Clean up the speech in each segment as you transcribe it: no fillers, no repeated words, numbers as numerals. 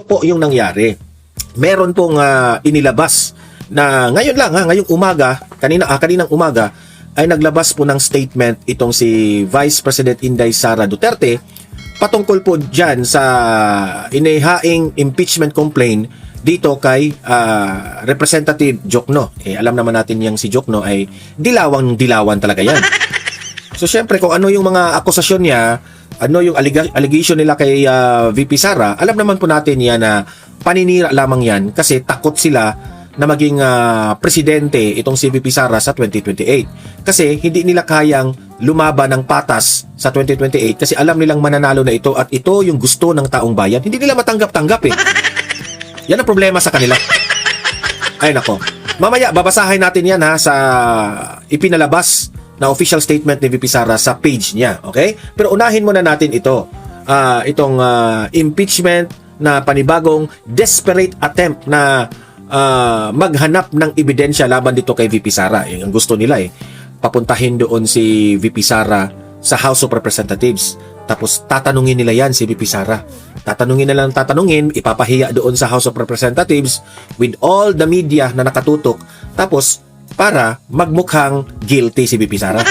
po yung nangyari. Meron pong inilabas na ngayon lang, ngayong umaga, kaninang umaga, ay naglabas po ng statement itong si Vice President Inday Sara Duterte patungkol po dyan sa inihaing impeachment complaint dito kay Representative Jokno. Alam naman natin yung si Jokno ay dilawan talaga yan. So syempre kung ano yung mga akusasyon niya, ano yung allegation nila kay VP Sara, alam naman po natin yan na paninira lamang yan kasi takot sila na maging presidente itong si VP Sara sa 2028. Kasi hindi nila kayang lumaban ng patas sa 2028 kasi alam nilang mananalo na ito at ito yung gusto ng taong bayan. Hindi nila matanggap-tanggap Yan ang problema sa kanila. Ay nako. Mamaya babasahin natin yan sa ipinalabas na official statement ni VP Sara sa page niya. Okay? Pero unahin muna natin ito. Itong impeachment na panibagong desperate attempt na maghanap ng ebidensya laban dito kay VP Sara. Ang gusto nila papuntahin doon si VP Sara sa House of Representatives. Tapos tatanungin nila yan si VP Sara. Tatanungin, ipapahiya doon sa House of Representatives with all the media na nakatutok. Tapos para magmukhang guilty si VP Sara.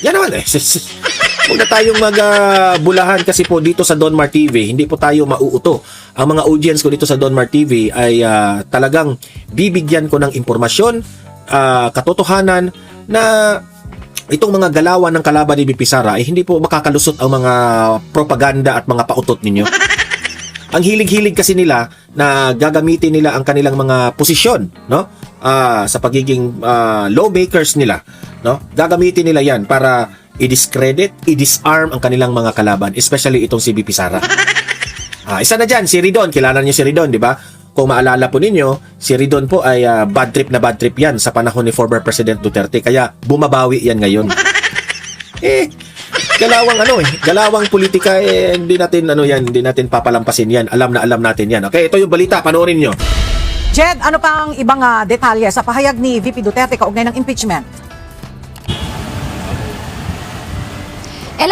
Yan naman Huwag na tayong magbulahan kasi po dito sa Donmar TV, hindi po tayo mauuto. Ang mga audience ko dito sa Donmar TV ay talagang bibigyan ko ng impormasyon, katotohanan na itong mga galawan ng kalaban ni VP Sara ay hindi po makakalusot ang mga propaganda at mga pautot ninyo. Ang hilig-hilig kasi nila na gagamitin nila ang kanilang mga posisyon, no? Sa pagiging lawmakers nila, no? Gagamitin nila 'yan para i-discredit, i-disarm ang kanilang mga kalaban, especially itong si VP Sara. Isa na dyan, si Ridon. Kilala niyo si Ridon, di ba? Kung maalala po ninyo, si Ridon po ay bad trip yan sa panahon ni former President Duterte. Kaya bumabawi yan ngayon. Galawang politika, hindi natin papalampasin yan. Alam na alam natin yan. Okay, ito yung balita, panoorin nyo. Jed, ano pa ang ibang detalye sa pahayag ni VP Duterte kaugnay ng impeachment?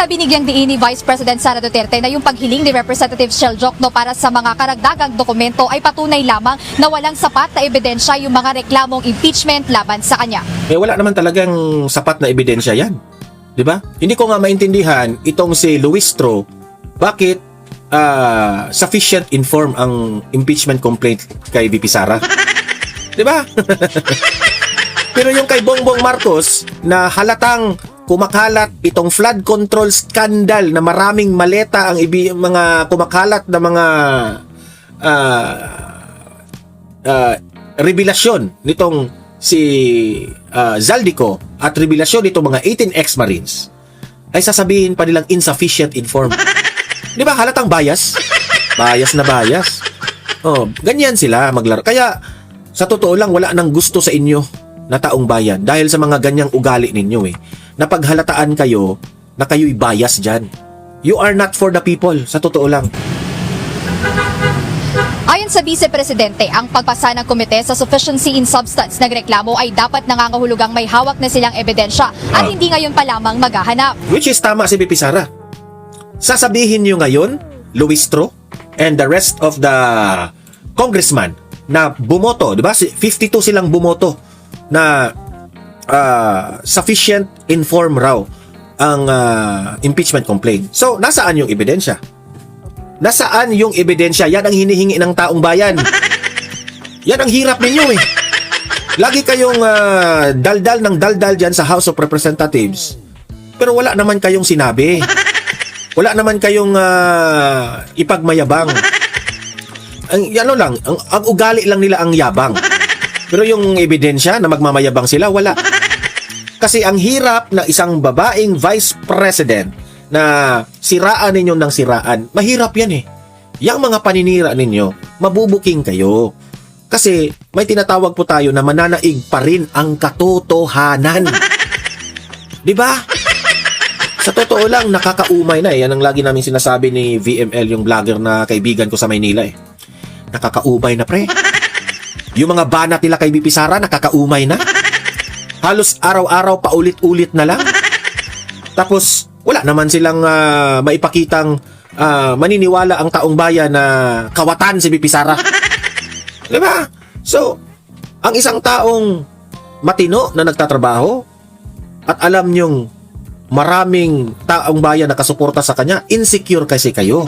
Binigyang diin ni Vice President Sara Duterte na yung paghiling ni Representative Shell Jokno para sa mga karagdagang dokumento ay patunay lamang na walang sapat na ebidensya yung mga reklamong impeachment laban sa kanya. Wala naman talagang sapat na ebidensya yan. Di ba? Hindi ko nga maintindihan itong si Luistro, bakit sufficient inform ang impeachment complaint kay VP Sara? Di ba? Pero yung kay Bongbong Marcos na halatang kumakalat itong flood control scandal na maraming maleta ang mga kumakalat na mga revelasyon nitong si Zaldico at revelasyon nitong mga 18 ex-Marines ay sasabihin pa nilang insufficient inform. Di ba halatang bias? Bias na bias. Ganyan sila maglaro. Kaya sa totoo lang wala nang gusto sa inyo na taong bayan dahil sa mga ganyang ugali ninyo napaghalataan kayo na kayo'y bias dyan. You are not for the people, sa totoo lang. Ayon sa Vice Presidente, ang pagpasa ng komite sa sufficiency in substance nagreklamo ay dapat nangangahulugang may hawak na silang ebidensya at hindi ngayon pa lamang maghahanap. Which is tama si VP Sara. Sasabihin nyo ngayon, Luistro, and the rest of the congressman na bumoto, di ba? 52 silang bumoto na sufficient inform raw ang impeachment complaint. So, nasaan yung ebidensya? Nasaan yung ebidensya? Yan ang hinihingi ng taong bayan. Yan ang hirap ninyo Lagi kayong daldal ng daldal dyan sa House of Representatives. Pero wala naman kayong sinabi. Wala naman kayong ipagmayabang. Ang ugali lang nila ang yabang. Pero yung ebidensya na magmamayabang sila, wala. Kasi ang hirap na isang babaeng vice president na siraan ninyo ng siraan, mahirap yan Yang mga paninira ninyo, mabubuking kayo. Kasi may tinatawag po tayo na mananaig pa rin ang katotohanan. Di ba? Sa totoo lang, nakakaumay na Yan ang lagi namin sinasabi ni VML, yung vlogger na kaibigan ko sa Maynila Nakakaumay na pre. Yung mga banat nila kay VP Sara, nakakaumay na. Halos araw-araw paulit-ulit na lang. Tapos, wala naman silang maipakitang maniniwala ang taong bayan na kawatan si VP Sara. Di ba? So, ang isang taong matino na nagtatrabaho at alam nyong maraming taong bayan na kasuporta sa kanya, insecure kasi kayo.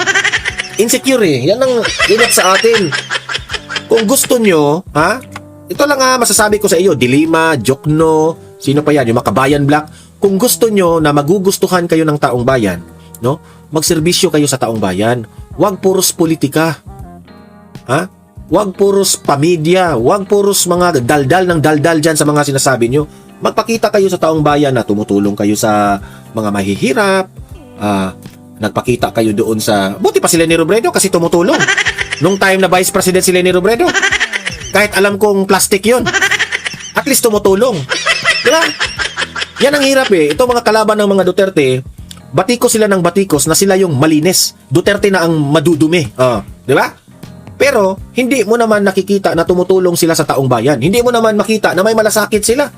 Insecure eh. Yan ang ingat sa atin. Kung gusto nyo, ito lang masasabi ko sa iyo, Dilima, Jokno, sino pa yan, yung Makabayan Black. Kung gusto nyo na magugustuhan kayo ng taong bayan, no? Magserbisyo kayo sa taong bayan. Huwag puros politika. Huwag puros pamilya. Huwag puros mga daldal ng daldal dyan sa mga sinasabi nyo. Magpakita kayo sa taong bayan na tumutulong kayo sa mga mahihirap. Nagpakita kayo doon sa... Buti pa si Leni Robredo kasi tumutulong. Nung time na Vice President si Leni Robredo. Kahit alam kong plastic yon, at least tumutulong. Diba? Yan ang hirap eh. Ito mga kalaban ng mga Duterte, batikos sila ng batikos na sila yung malinis. Duterte na ang madudumi. Diba? Pero, hindi mo naman nakikita na tumutulong sila sa taong bayan. Hindi mo naman makita na may malasakit sila.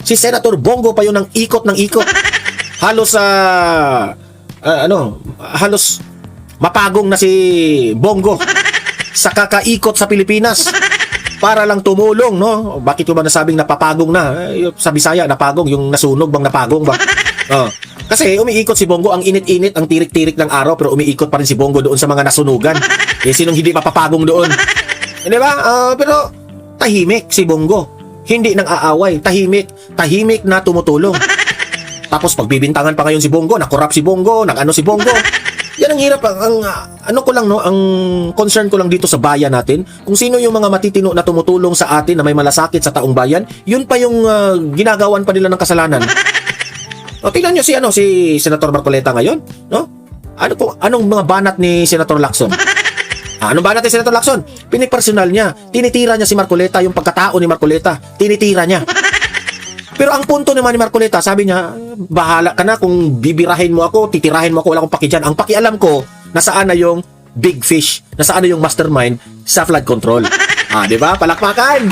Si Senator Bongo pa yun ng ikot. Halos halos mapagong na si Bongo sa kakaikot sa Pilipinas para lang tumulong, no? Bakit ko ba nasabing napapagong na? Sa Bisaya, napagong, yung nasunog bang napagong ba? Kasi umiikot si Bongo, ang init-init, ang tirik-tirik ng araw, pero umiikot pa rin si Bongo doon sa mga nasunugan. Sinong hindi mapapagong doon? Di ba? Pero tahimik si Bongo. Hindi nang aaway, tahimik na tumutulong. Tapos pagbibintangan pa ngayon si Bongo, nakorap si Bongo, nag-ano si Bongo. Yan ang hirap. Ang concern ko lang dito sa bayan natin, kung sino yung mga matitino na tumutulong sa atin na may malasakit sa taong bayan, yun pa yung ginagawan pa nila ng kasalanan. Tingnan nyo si Senator Marcoleta ngayon, no? Anong mga banat ni Senator Lacson? Anong banat ni Senator Lacson? Pinipersonal niya. Tinitira niya si Marcoleta, yung pagkatao ni Marcoleta. Tinitira niya. Pero ang punto naman ni Marcoleta, sabi niya, bahala ka na kung bibirahin mo ako, titirahin mo ako, wala akong paki dyan. Ang pakialam ko, nasaan na yung big fish, nasaan na yung mastermind sa flood control. Di ba? Palakpakan!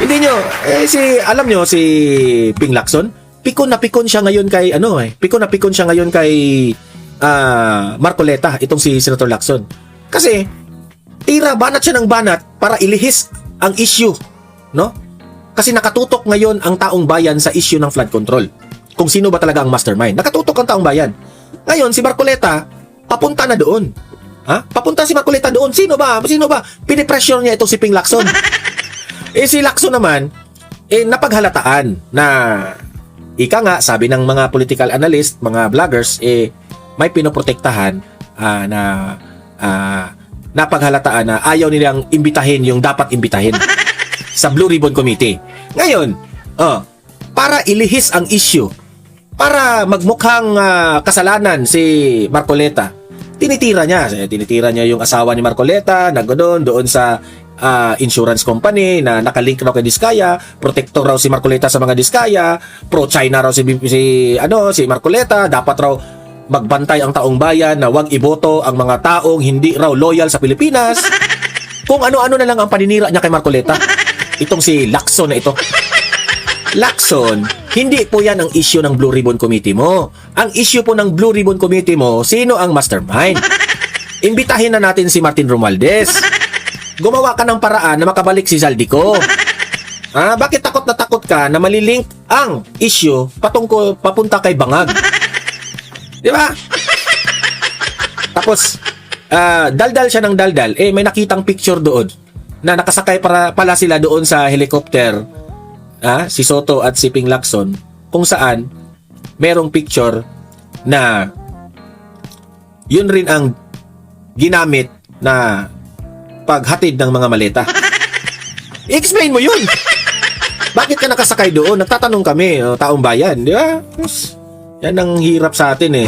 Hindi nyo, alam nyo, si Ping Lacson, pikon na pikon siya ngayon kay, Marcoleta, itong si Senator Lacson. Kasi, banat siya ng banat para ilihis ang issue, no? Kasi nakatutok ngayon ang taong bayan sa issue ng flood control. Kung sino ba talaga ang mastermind. Nakatutok ang taong bayan. Ngayon, si Marcoleta, papunta na doon. Papunta si Marcoleta doon. Sino ba? Pinipressure niya itong si Ping Lacson. Si Lacson naman, napaghalataan na, ika nga, sabi ng mga political analyst, mga vloggers, may pinoprotektahan napaghalataan na ayaw nilang imbitahin yung dapat imbitahin sa Blue Ribbon Committee. Ngayon, para ilihis ang issue, para magmukhang kasalanan si Marcoleta, tinitira niya yung asawa ni Marcoleta, doon sa insurance company na nakalink raw kay Diskaya, protector raw si Marcoleta sa mga Diskaya, pro-China raw si Marcoleta, dapat raw magbantay ang taong bayan na wag iboto ang mga taong hindi raw loyal sa Pilipinas. Kung ano-ano na lang ang paninira niya kay Marcoleta. Itong si Lacson na ito. Lacson, hindi po yan ang issue ng Blue Ribbon Committee mo. Ang issue po ng Blue Ribbon Committee mo, sino ang mastermind? Imbitahin na natin si Martin Romualdez. Gumawa ka ng paraan na makabalik si Zaldico. Bakit takot na takot ka na malilink ang issue papunta kay Bangag? Di ba? Tapos, daldal siya ng daldal. May nakitang picture doon na nakasakay pala sila doon sa helicopter, si Soto at si Ping Lacson, kung saan merong picture na yun rin ang ginamit na paghatid ng mga maleta. I-explain mo yun. Bakit ka nakasakay doon? Nagtatanong kami, taong bayan, di ba? Yan ang hirap sa atin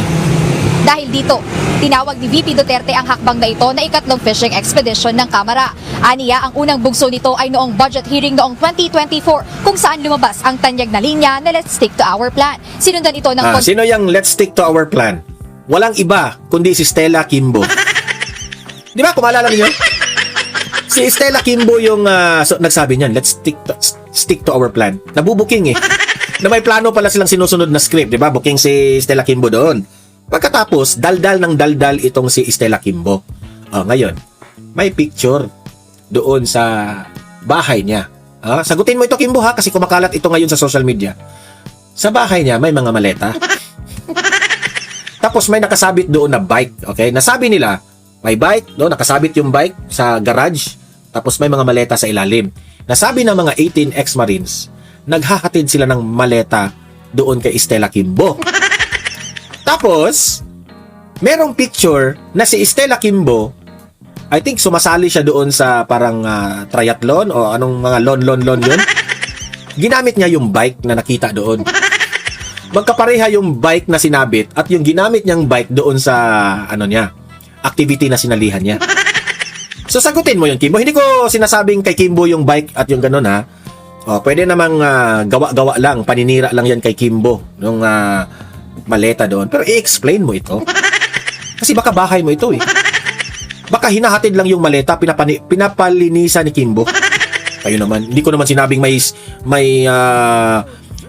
Dahil dito, tinawag ni VP Duterte ang hakbang na ito na ikatlong fishing expedition ng Kamara. Aniya, ang unang bugso nito ay noong budget hearing noong 2024 kung saan lumabas ang tanyag na linya na let's stick to our plan. Sinundan ito ng... Sino yung let's stick to our plan? Walang iba kundi si Stella Kimbo. Di ba? Kung maalala niyo? Si Stella Kimbo yung nagsabi niyan, let's stick to our plan. Nabubuking Na may plano pala silang sinusunod na script, di ba? Booking si Stella Kimbo doon. Pagkatapos, daldal ng daldal itong si Stella Kimbo. Ngayon, may picture doon sa bahay niya. Sagutin mo ito, Kimbo, ha? Kasi kumakalat ito ngayon sa social media. Sa bahay niya, may mga maleta. Tapos may nakasabit doon na bike. Okay? Nasabi nila, may bike, no? Nakasabit yung bike sa garage. Tapos may mga maleta sa ilalim. Nasabi ng mga 18 ex-Marines, naghahatid sila ng maleta doon kay Stella Kimbo. Tapos, merong picture na si Stella Kimbo, I think sumasali siya doon sa parang triathlon o anong mga lon yun. Ginamit niya yung bike na nakita doon. Magkapareha yung bike na sinabit at yung ginamit niyang bike doon sa activity na sinalihan niya. So sagutin mo yun, Kimbo. Hindi ko sinasabing kay Kimbo yung bike at yung ganun, ha. Pwede namang gawa-gawa lang, paninira lang yan kay Kimbo nung maleta doon. Pero i-explain mo ito. Kasi baka bahay mo ito, eh. Baka hinahatid lang yung maleta, pinapalinisan ni Kimbo. Kayo naman, hindi ko naman sinabing may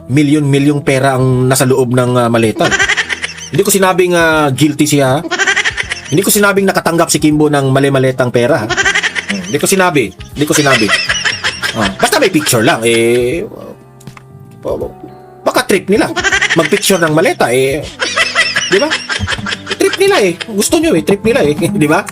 milyon-milyong pera ang nasa loob ng maleta. Hindi ko sinabing guilty siya. Hindi ko sinabing nakatanggap si Kimbo ng mali-maletang pera. Hindi ko sinabi. Basta may picture lang. Baka trip nila. Mag-picture ng maleta. Di ba? Trip nila Gusto nyo trip nila Di ba?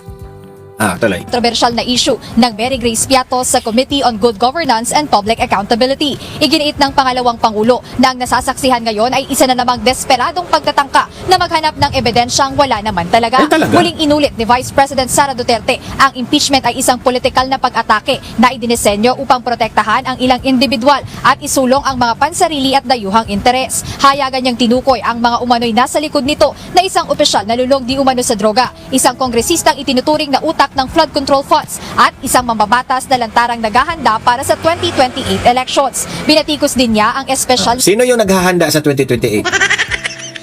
Tuloy. Kontrobersyal na issue ng Mary Grace Piatos sa Committee on Good Governance and Public Accountability. Iginiit ng pangalawang Pangulo na ang nasasaksihan ngayon ay isa na namang desperadong pagtatangka na maghanap ng ebidensyang wala naman talaga. Talaga? Muling inulit ni Vice President Sara Duterte ang impeachment ay isang politikal na pag-atake na idinisenyo upang protektahan ang ilang individual at isulong ang mga pansarili at dayuhang interes. Hayagan niyang tinukoy ang mga umano'y nasa likod nito na isang opisyal na lulong di umano sa droga, isang kongresistang itinuturing na utak ng flood control funds at isang mambabatas na lantarang naghahanda para sa 2028 elections. Binatikos din niya ang espesyal Sino yung naghahanda sa 2028?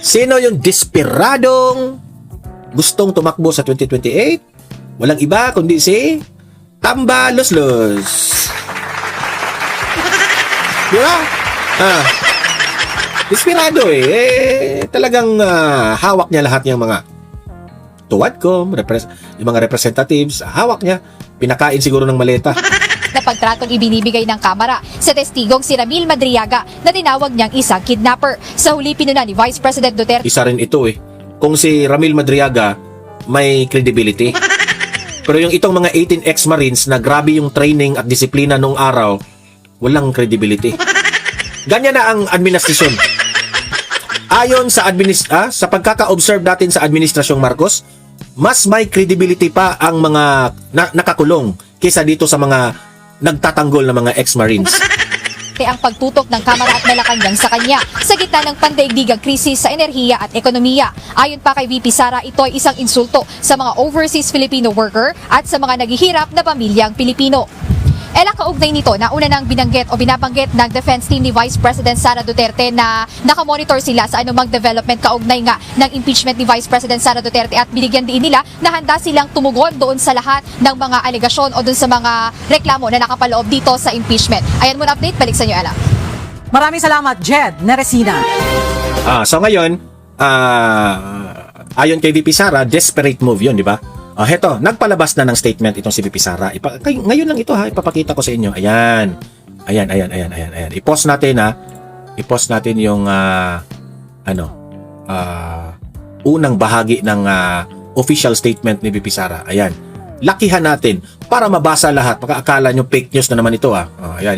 Sino yung desperadong gustong tumakbo sa 2028? Walang iba kundi si Tamba Loslos. Di ba? Desperado talagang hawak niya lahat ng mga tuwadcom, yung mga representatives, hawak niya. Pinakain siguro ng maleta. na pagtratong ibinibigay ng Kamara sa testigong si Ramil Madriaga na tinawag niyang isang kidnapper. Sa huli pinuna ni Vice President Duterte. Isa rin ito Kung si Ramil Madriaga may credibility. Pero yung itong mga 18 ex-Marines na grabe yung training at disiplina nung araw, walang credibility. Ganyan na ang administrasyon. Ayon sa sa pagkaka-observe natin sa administrasyong Marcos, mas may credibility pa ang mga nakakulong kaysa dito sa mga nagtatanggol na mga ex-Marines. Ang pagtutok ng Kamara at Malacanang sa kanya sa gitna ng pandaigdigang krisis sa enerhiya at ekonomiya. Ayon pa kay VP Sara, ito ay isang insulto sa mga overseas Filipino worker at sa mga naghihirap na pamilyang Pilipino. Kaugnay nito na una nang binabanggit ng defense team ni Vice President Sara Duterte na nakamonitor sila sa anumang development kaugnay nga ng impeachment ni Vice President Sara Duterte at binigyan din nila na handa silang tumugon doon sa lahat ng mga alegasyon o doon sa mga reklamo na nakapaloob dito sa impeachment. Ayan muna update, balik sa inyo, Ella. Maraming salamat, Jed Neresina. So ngayon, ayon kay VP Sara, desperate move yun, di ba? Heto, nagpalabas na ng statement itong si VP Sara. Ngayon lang ito ipapakita ko sa inyo. Ayan. I-post natin I-post natin yung unang bahagi ng official statement ni VP Sara. Ayan. Lakihan natin para mabasa lahat. Baka akala nyo fake news na naman ito Ayan.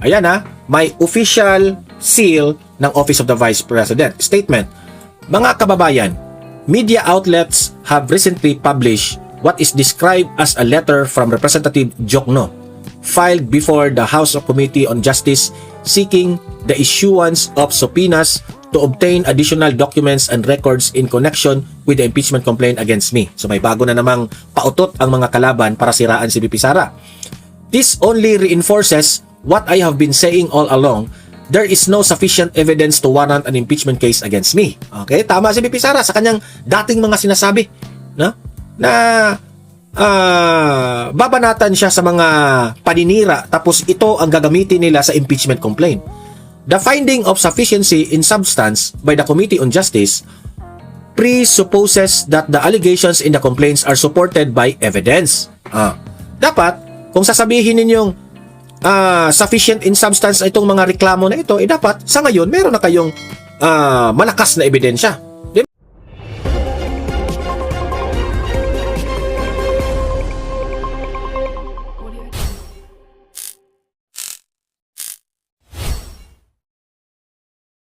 Ayan may official seal ng Office of the Vice President. Statement. Mga kababayan, media outlets have recently published what is described as a letter from Representative Jokno, filed before the House Committee on Justice seeking the issuance of subpoenas to obtain additional documents and records in connection with the impeachment complaint against me. So may bago na namang pautot ang mga kalaban para siraan si VP Sara. This only reinforces what I have been saying all along. There is no sufficient evidence to warrant an impeachment case against me. Okay? Tama si VP Sara sa kanyang dating mga sinasabi. Na babanatan siya sa mga paninira tapos ito ang gagamitin nila sa impeachment complaint. the finding of sufficiency in substance by the Committee on Justice presupposes that the allegations in the complaints are supported by evidence. Dapat, kung sasabihin ninyong sufficient in substance itong mga reklamo na ito, dapat sa ngayon meron na kayong malakas na ebidensya.